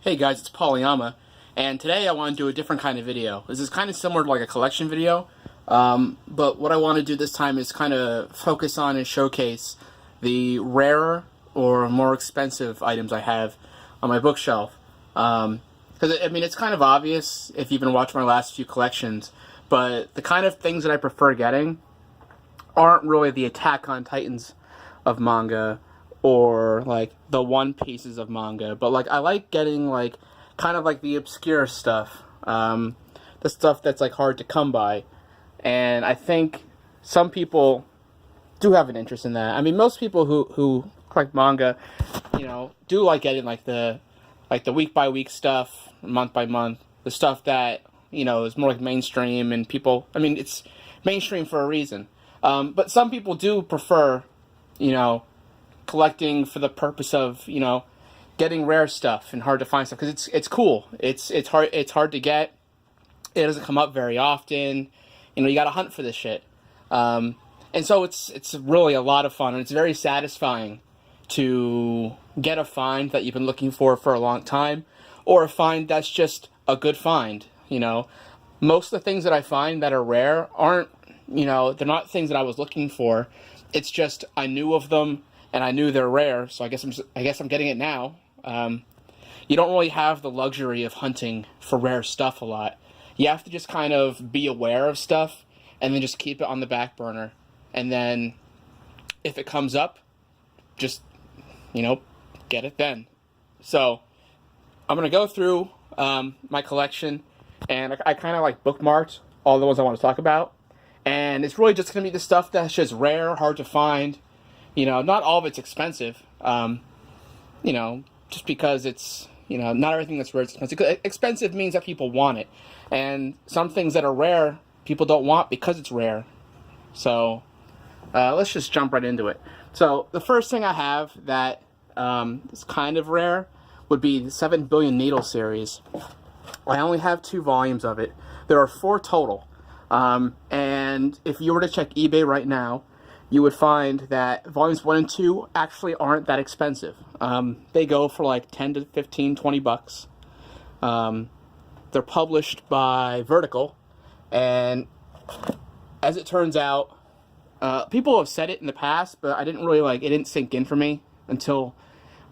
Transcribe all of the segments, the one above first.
Hey guys, it's Polyama, and today I want to do a different kind of video. This is kind of similar to like a collection video, but what I want to do this time is kind of focus on and showcase the rarer or more expensive items I have on my bookshelf. Because, I mean, it's kind of obvious if you've been watching my last few collections, but the kind of things that I prefer getting aren't really the Attack on Titans of manga, or like the One Pieces of manga, but like I like getting like kind of like the obscure stuff, the stuff that's like hard to come by, and I think some people do have an interest in that. I mean, most people who collect manga, do like getting like the week by week stuff, month by month, the stuff that is more like mainstream, and people. I mean, it's mainstream for a reason, but some people do prefer, collecting for the purpose of getting rare stuff and hard to find stuff, because it's cool. It's hard to get. It doesn't come up very often. You got to hunt for this shit, and so it's really a lot of fun, and it's very satisfying to get a find that you've been looking for a long time, or a find that's just a good find. Most of the things that I find that are rare aren't they're not things that I was looking for. It's just I knew of them. And I knew they're rare, so I guess I'm getting it now. You don't really have the luxury of hunting for rare stuff a lot. You have to just kind of be aware of stuff, and then just keep it on the back burner. And then, if it comes up, just get it then. So I'm gonna go through my collection, and I kind of like bookmarked all the ones I want to talk about. And it's really just gonna be the stuff that's just rare, hard to find. Not all of it's expensive, just because it's, not everything that's rare is expensive. Expensive means that people want it. And some things that are rare, people don't want because it's rare. So, let's just jump right into it. So, the first thing I have that is kind of rare would be the 7 Billion Needle series. I only have 2 volumes of it. There are 4 total. And if you were to check eBay right now, you would find that volumes 1 and 2 actually aren't that expensive. They go for like 10 to 15, 20 bucks. They're published by Vertical, and as it turns out, people have said it in the past, but I didn't really it didn't sink in for me until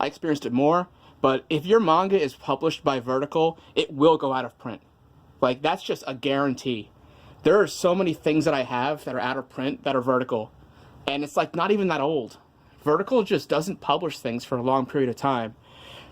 I experienced it more. But if your manga is published by Vertical, it will go out of print. That's just a guarantee. There are so many things that I have that are out of print that are Vertical. And it's not even that old. Vertical just doesn't publish things for a long period of time.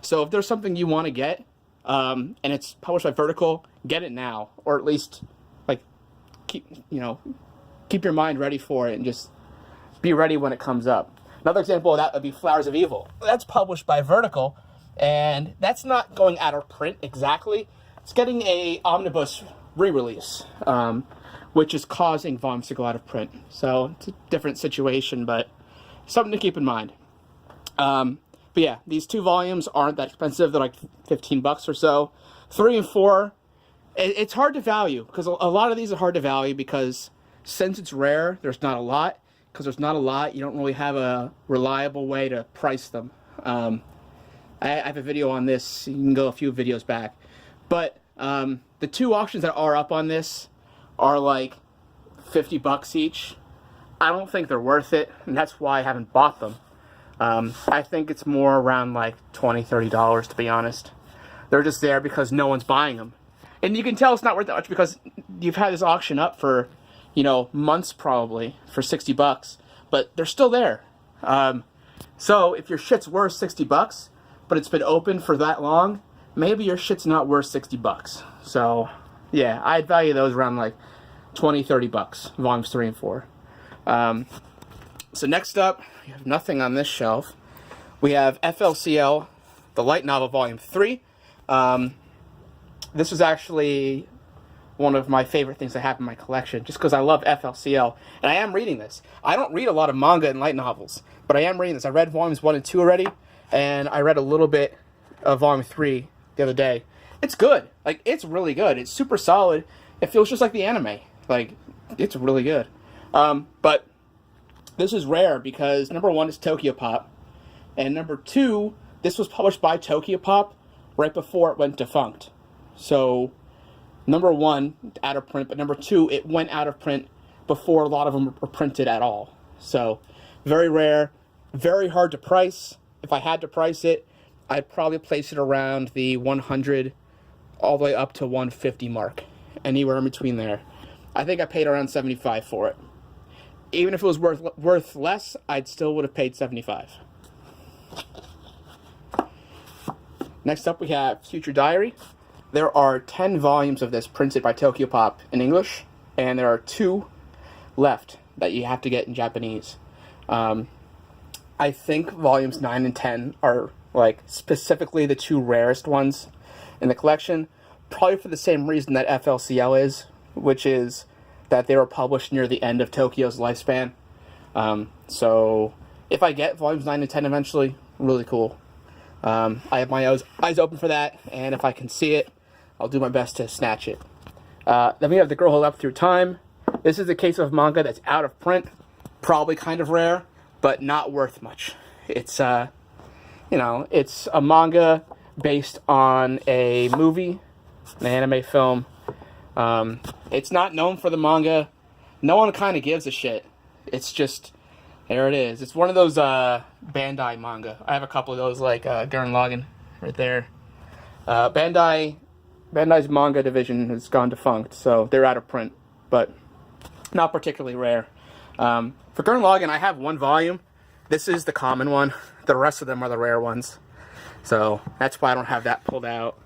So if there's something you want to get, and it's published by Vertical, get it now. Or at least, keep your mind ready for it, and just be ready when it comes up. Another example of that would be Flowers of Evil. That's published by Vertical, and that's not going out of print exactly. It's getting a omnibus re-release, which is causing volumes to go out of print. So it's a different situation, but something to keep in mind. But yeah, these 2 volumes aren't that expensive. They're like 15 bucks or so. 3 and 4, it's hard to value, because a lot of these are hard to value, because since it's rare, there's not a lot. Because there's not a lot, you don't really have a reliable way to price them. I have a video on this. You can go a few videos back. But the 2 auctions that are up on this are like 50 bucks each. I don't think they're worth it, and that's why I haven't bought them. I think it's more around like $20, $30, to be honest. They're just there because no one's buying them. And you can tell it's not worth that much because you've had this auction up for, months probably, for 60 bucks, but they're still there. So if your shit's worth 60 bucks, but it's been open for that long, maybe your shit's not worth 60 bucks. So, yeah, I'd value those around like 20, 30 bucks, volumes 3 and 4. So next up, we have nothing on this shelf. We have FLCL, the light novel, volume 3. This was actually one of my favorite things I have in my collection, just because I love FLCL, and I am reading this. I don't read a lot of manga and light novels, but I am reading this. I read volumes 1 and 2 already, and I read a little bit of volume 3 the other day. It's good. It's really good. It's super solid. It feels just like the anime. It's really good. But this is rare because, number 1, is Tokyopop, and number 2, this was published by Tokyopop right before it went defunct. So, number one, out of print, but number two, it went out of print before a lot of them were printed at all. So, very rare, very hard to price. If I had to price it, I'd probably place it around the 100 all the way up to 150 mark. Anywhere in between there. I think I paid around 75 for it. Even if it was worth less, I'd still would have paid 75. Next up we have Future Diary. There are 10 volumes of this printed by Tokyopop in English, and there are 2 left that you have to get in Japanese. I think volumes 9 and 10 are like specifically the 2 rarest ones in the collection, probably for the same reason that FLCL is, which is that they were published near the end of Tokyo's lifespan. So if I get volumes 9 and 10 eventually, really cool. I have my eyes open for that, and if I can see it, I'll do my best to snatch it. Then we have The Girl Who Leapt Through Time. This is a case of manga that's out of print, probably kind of rare, but not worth much. It's it's a manga based on a movie, an anime film. It's not known for the manga. No one kind of gives a shit. It's just, there it is. It's one of those Bandai manga. I have a couple of those, like Gurren Lagann right there. Bandai's manga division has gone defunct, so they're out of print, but not particularly rare. For Gurren Lagann, I have 1 volume. This is the common one. The rest of them are the rare ones. So that's why I don't have that pulled out.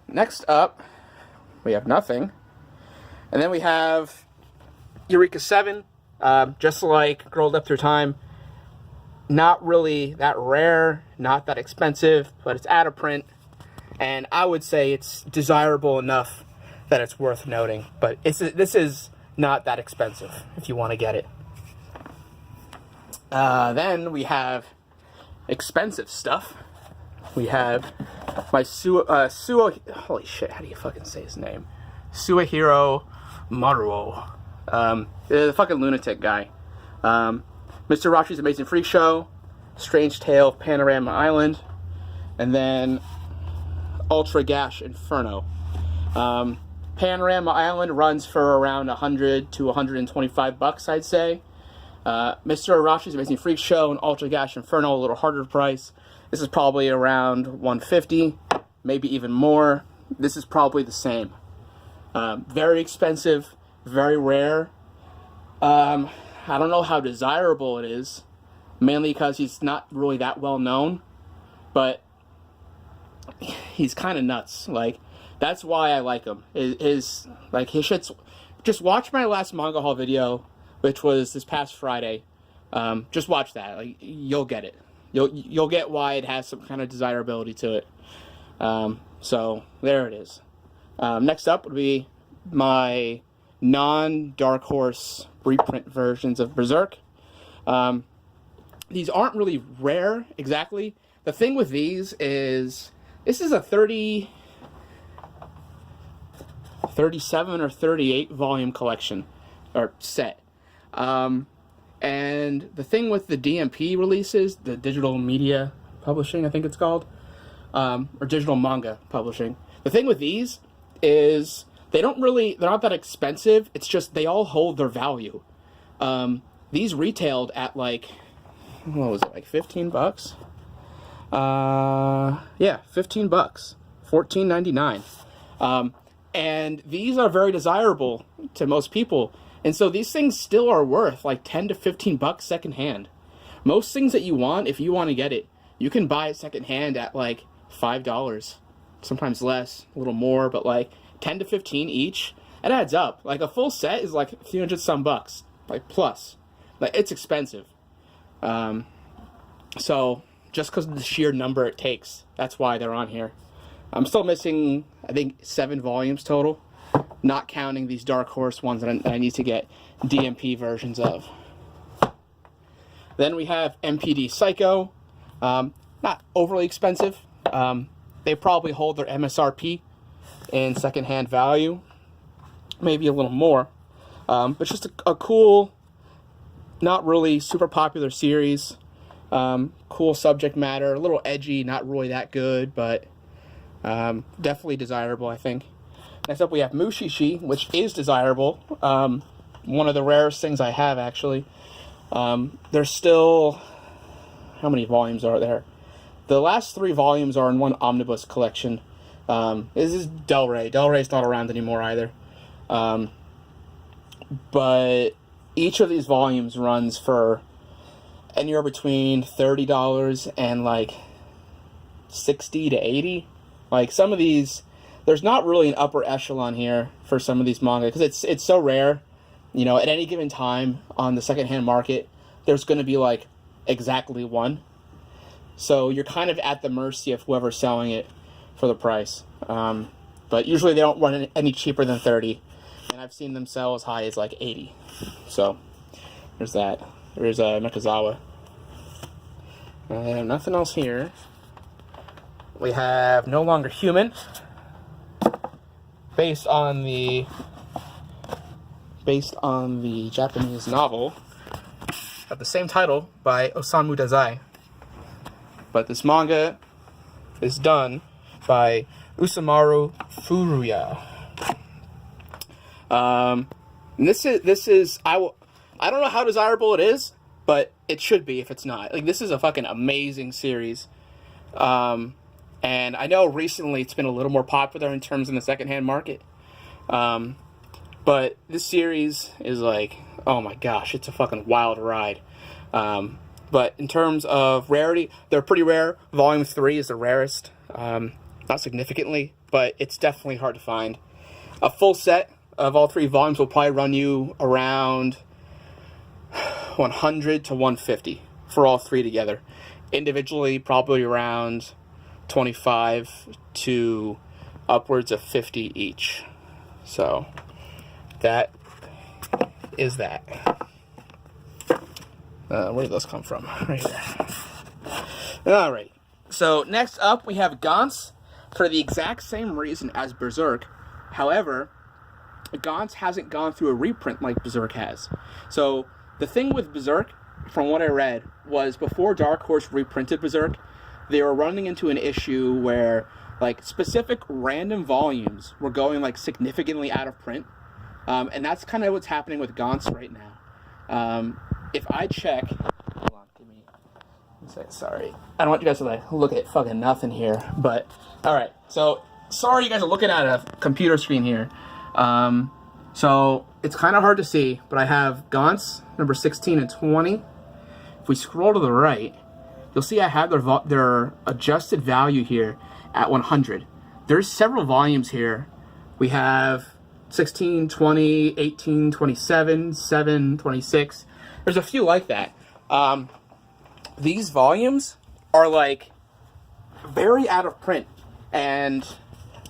Next up, we have nothing. And then we have Eureka 7. Just like Girl Leapt Through Time. Not really that rare, not that expensive, but it's out of print. And I would say it's desirable enough that it's worth noting. But this is not that expensive if you want to get it. Then we have expensive stuff. We have my holy shit, how do you fucking say his name? Suehiro Maruo. The fucking lunatic guy. Mr. Rashi's Amazing Freak Show, Strange Tale of Panorama Island, and then Ultra Gash Inferno. Panorama Island runs for around 100 to 125 bucks, I'd say. Mr. Arashi's Amazing Freak Show and Ultra Gash Inferno, a little harder to price. This is probably around 150, maybe even more. This is probably the same. Very expensive, very rare. I don't know how desirable it is, mainly because he's not really that well known, but he's kind of nuts. Like, that's why I like him. His shit's... Just watch my last manga haul video, which was this past Friday. Just watch that. Like, you'll get it. You'll get why it has some kind of desirability to it. So there it is. Next up would be my non-Dark Horse reprint versions of Berserk. These aren't really rare exactly. The thing with these is this is a 37 or 38 volume collection or set. And the thing with the DMP releases, the digital media publishing, I think it's called, or digital manga publishing. The thing with these is they're not that expensive. It's just they all hold their value. These retailed at like, what was it, like 15 bucks? Yeah, 15 bucks, $14.99. And these are very desirable to most people. And so these things still are worth like 10 to 15 bucks secondhand. Most things that you want, if you want to get it, you can buy it secondhand at like $5. Sometimes less, a little more, but like 10 to 15 each. It adds up. Like a full set is like 300 some bucks, like plus. Like it's expensive. So just because of the sheer number it takes, that's why they're on here. I'm still missing, I think, 7 volumes total. Not counting these Dark Horse ones that I need to get DMP versions of. Then we have MPD Psycho. Not overly expensive. They probably hold their MSRP in secondhand value. Maybe a little more. But just a cool, not really super popular series. Cool subject matter, a little edgy, not really that good, but definitely desirable, I think. Next up we have Mushishi, which is desirable. One of the rarest things I have, actually. There's still... How many volumes are there? The last 3 volumes are in one omnibus collection. This is Del Rey. Del Rey's not around anymore either. But each of these volumes runs for anywhere between $30 and like $60 to $80. Like some of these, there's not really an upper echelon here for some of these manga because it's so rare. You know, at any given time on the secondhand market, there's going to be like exactly one. So you're kind of at the mercy of whoever's selling it for the price. But usually they don't run any cheaper than 30, and I've seen them sell as high as like 80. So there's that. There's Mekazawa. Nothing else here. We have No Longer Human, based on the Japanese novel of the same title by Osamu Dazai. But this manga is done by Usamaru Furuya. This is I don't know how desirable it is, but it should be if it's not. Like, this is a fucking amazing series. And I know recently it's been a little more popular in terms of the secondhand market. But this series is like, oh my gosh, it's a fucking wild ride. But in terms of rarity, they're pretty rare. Volume 3 is the rarest. Not significantly, but it's definitely hard to find. A full set of all 3 volumes will probably run you around 100 to 150 for all 3 together. Individually, probably around 25 to upwards of 50 each. So that is that. Where did those come from? Right here. Alright. So next up we have Gantz, for the exact same reason as Berserk. However, Gantz hasn't gone through a reprint like Berserk has. So the thing with Berserk, from what I read, was before Dark Horse reprinted Berserk, they were running into an issue where like specific random volumes were going like significantly out of print. And that's kind of what's happening with Gantz right now. If I check, hold on, give me a second, sorry. I don't want you guys to like look at fucking nothing here, but all right. So sorry you guys are looking at a computer screen here. So it's kind of hard to see, but I have Gantz number 16 and 20. If we scroll to the right, you'll see I have their adjusted value here at 100. There's several volumes here. We have 16, 20, 18, 27, 7, 26. There's a few like that. These volumes are like very out of print, and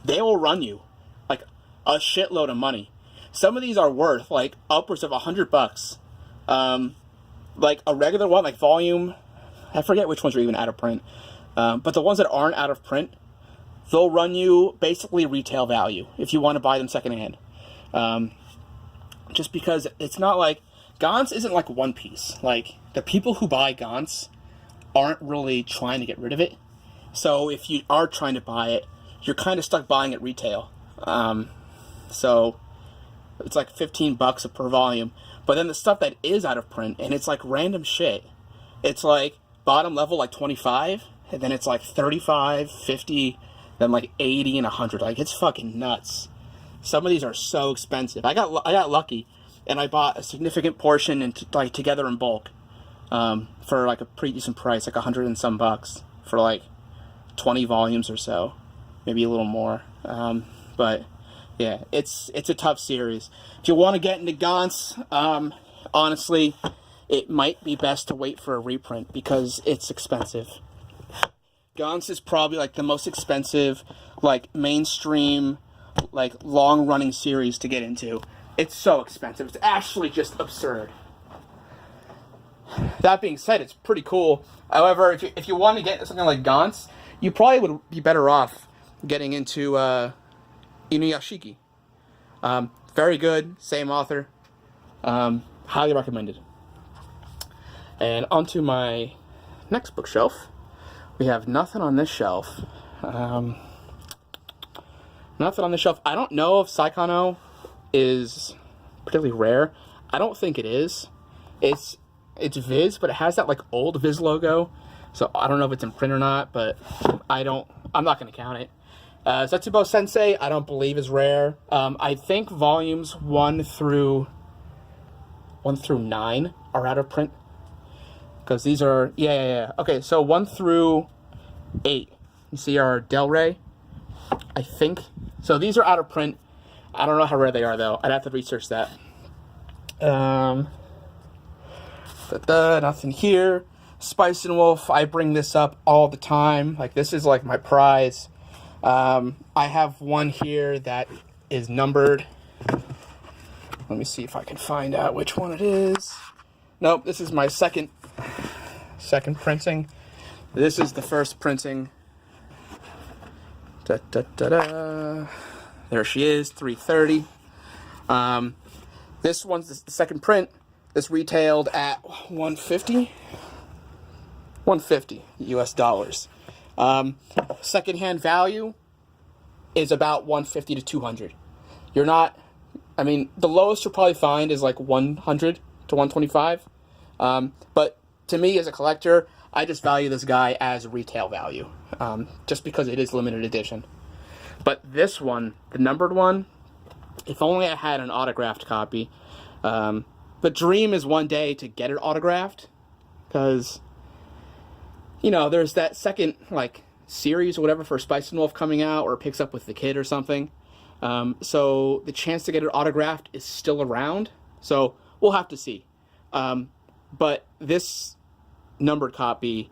they will run you like a shitload of money. Some of these are worth like upwards of $100. Like a regular one, like volume, I forget which ones are even out of print. But the ones that aren't out of print, they'll run you basically retail value if you want to buy them secondhand. Just because it's not like Gantz isn't like One Piece. Like, the people who buy Gantz aren't really trying to get rid of it. So if you are trying to buy it, you're kind of stuck buying it retail. So it's like $15 per volume. But then the stuff that is out of print, and it's like random shit. It's like bottom level like 25, and then it's like 35, 50, then like 80 and 100. Like, it's fucking nuts. Some of these are so expensive. I got lucky, and I bought a significant portion and like together in bulk, for like a pretty decent price, like 100 and some bucks for like 20 volumes or so, maybe a little more. But yeah, it's a tough series. If you want to get into Gantz, honestly, it might be best to wait for a reprint because it's expensive. Gantz is probably like the most expensive, like mainstream, like long-running series to get into. It's so expensive. It's actually just absurd. That being said, it's pretty cool. However, if you want to get something like Gantz, you probably would be better off getting into Inuyashiki. Very good, same author. Highly recommended. And onto my next bookshelf, we have nothing on this shelf. Nothing on this shelf. I don't know if Saikano is particularly rare. I don't think it is. It's Viz, but it has that like old Viz logo. So I don't know if it's in print or not, but I'm not going to count it. Setsubo Sensei, I don't believe is rare. I think volumes 1 through 9 are out of print. Because these are, yeah. Okay, so 1 through 8, you see our Del Rey, I think. So these are out of print. I don't know how rare they are, though. I'd have to research that. Nothing here. Spice and Wolf, I bring this up all the time. Like, this is like my prize. I have one here that is numbered. Let me see if I can find out which one it is. Nope, this is my second printing. This is the first printing. There she is, 330. This one's the second print. This retailed at $150 US dollars. Secondhand value is about $150 to $200. You're not, I mean, the lowest you'll probably find is like $100 to $125. But to me as a collector, I just value this guy as retail value, just because it is limited edition. But this one, the numbered one, if only I had an autographed copy. The dream is one day to get it autographed, because, you know, there's that second, like, series or whatever for Spice and Wolf coming out, or picks up with the kid or something. So the chance to get it autographed is still around. So we'll have to see. But this numbered copy,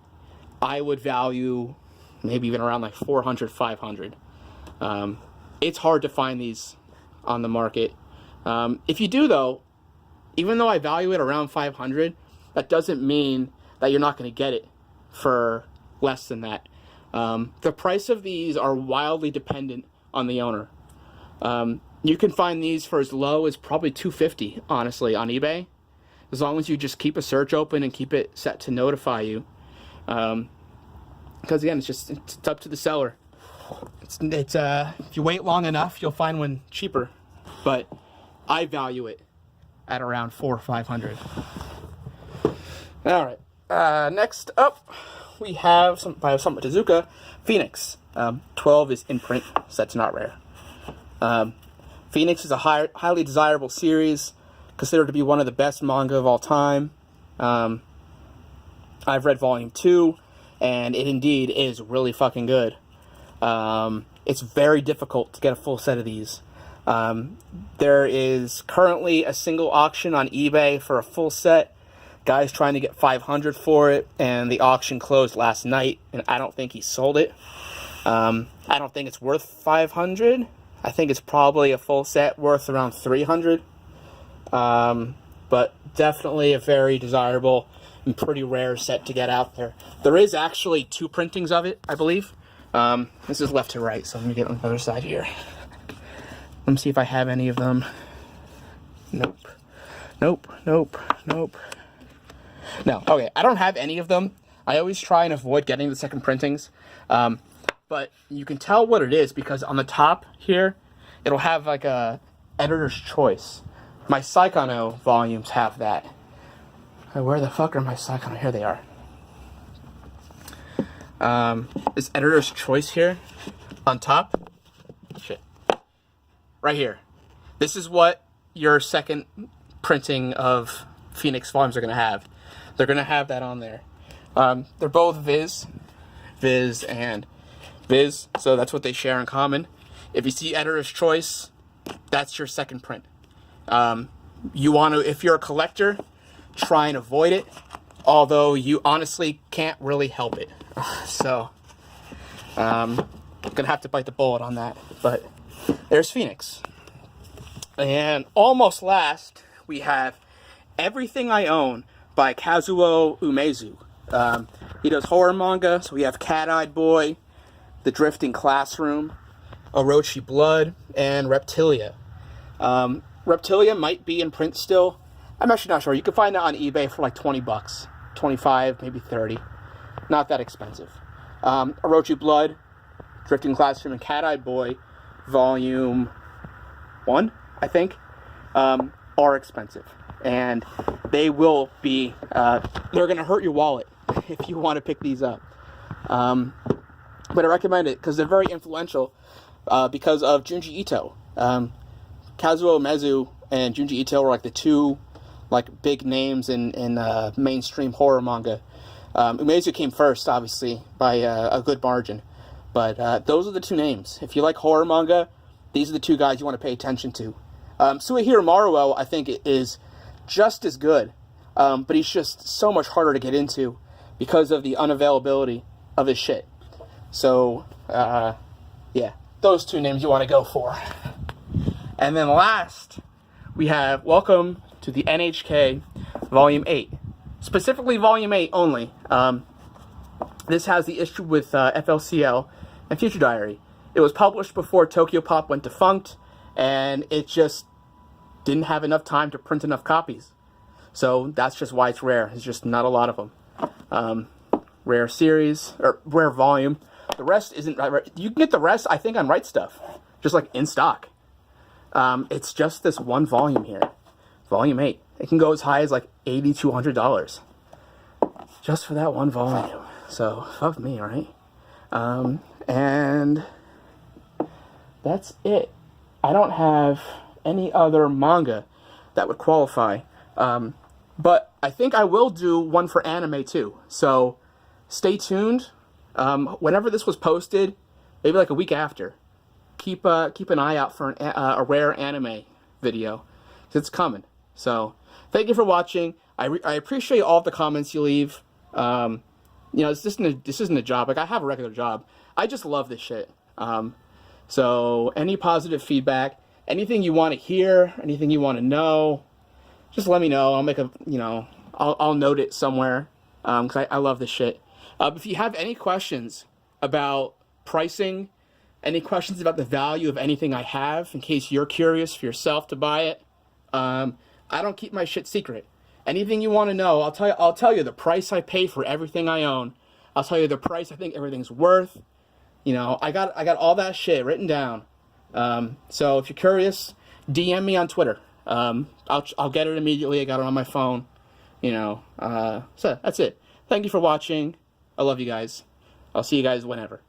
I would value maybe even around like $400, $500. It's hard to find these on the market. If you do, though, even though I value it around $500, that doesn't mean that you're not going to get it for less than that. The price of these are wildly dependent on the owner. You can find these for as low as probably $250, honestly, on eBay, as long as you just keep a search open and keep it set to notify you. Because again, it's up to the seller. It's if you wait long enough, you'll find one cheaper. But I value it at around $400 or $500. All right. Next up, we have by Osamu Tezuka, Phoenix. 12 is in print, so that's not rare. Phoenix is a highly desirable series, considered to be one of the best manga of all time. I've read volume 2, and it indeed is really fucking good. It's very difficult to get a full set of these. There is currently a single auction on eBay for a full set. Guy's trying to get $500 for it, and the auction closed last night, and I don't think he sold it. I don't think it's worth $500. I think it's probably a full set worth around $300. But definitely a very desirable and pretty rare set to get out there. There is actually 2 printings of it, I believe. This is left to right, so let me get on the other side here. Let me see if I have any of them. Nope. No, okay, I don't have any of them. I always try and avoid getting the second printings. But you can tell what it is because on the top here, it'll have like a editor's choice. My Saikano volumes have that. Where the fuck are my Saikano? Here they are. This editor's choice here on top. Shit. Right here. This is what your second printing of Phoenix volumes are going to have. They're going to have that on there. They're both Viz and Viz, so that's what they share in common. If you see editor's choice, that's your second print. You want to, if you're a collector, try and avoid it, although you honestly can't really help it. So, I'm gonna have to bite the bullet on that. But there's Phoenix. And almost last, we have Everything I Own by Kazuo Umezu. He does horror manga, so we have Cat-Eyed Boy, The Drifting Classroom, Orochi Blood, and Reptilia. Reptilia might be in print still. I'm actually not sure. You can find it on eBay for like $20, 25, maybe 30. not that expensive. Orochi Blood, Drifting Classroom, and Cat-Eyed Boy, Volume 1, I think, are expensive. And they will be, they're going to hurt your wallet if you want to pick these up. But I recommend it because they're very influential because of Junji Ito. Kazuo Umezu and Junji Ito were like the two like big names in mainstream horror manga. Umezu came first, obviously, by a good margin. But those are the two names. If you like horror manga, these are the two guys you want to pay attention to. Suehiro Maruo, I think, is just as good, but he's just so much harder to get into because of the unavailability of his shit. So, yeah, those two names you want to go for. And then last, we have Welcome to the NHK Volume 8. Specifically Volume 8 only. This has the issue with FLCL and Future Diary. It was published before Tokyopop went defunct, and it just didn't have enough time to print enough copies. So that's just why it's rare. There's just not a lot of them. Rare series, or rare volume. The rest isn't rare. You can get the rest, I think, on Right Stuff. Just like in stock. It's just this one volume here. Volume 8. It can go as high as like $80 to $100. Just for that one volume. So, fuck me, right? And that's it. I don't have any other manga that would qualify. But I think I will do one for anime too. So stay tuned. Whenever this was posted, maybe like a week after, keep an eye out for a rare anime video, 'cause it's coming. So thank you for watching. I appreciate all of the comments you leave. You know, this isn't a job. Like, I have a regular job. I just love this shit. So any positive feedback, anything you want to hear, anything you want to know, just let me know. I'll make a, I'll note it somewhere, because I love this shit. If you have any questions about pricing, any questions about the value of anything I have, in case you're curious for yourself to buy it, I don't keep my shit secret. Anything you want to know, I'll tell you the price I pay for everything I own. I'll tell you the price I think everything's worth. I got all that shit written down. So if you're curious, DM me on Twitter. I'll get it immediately. I got it on my phone. So that's it. Thank you for watching. I love you guys. I'll see you guys whenever.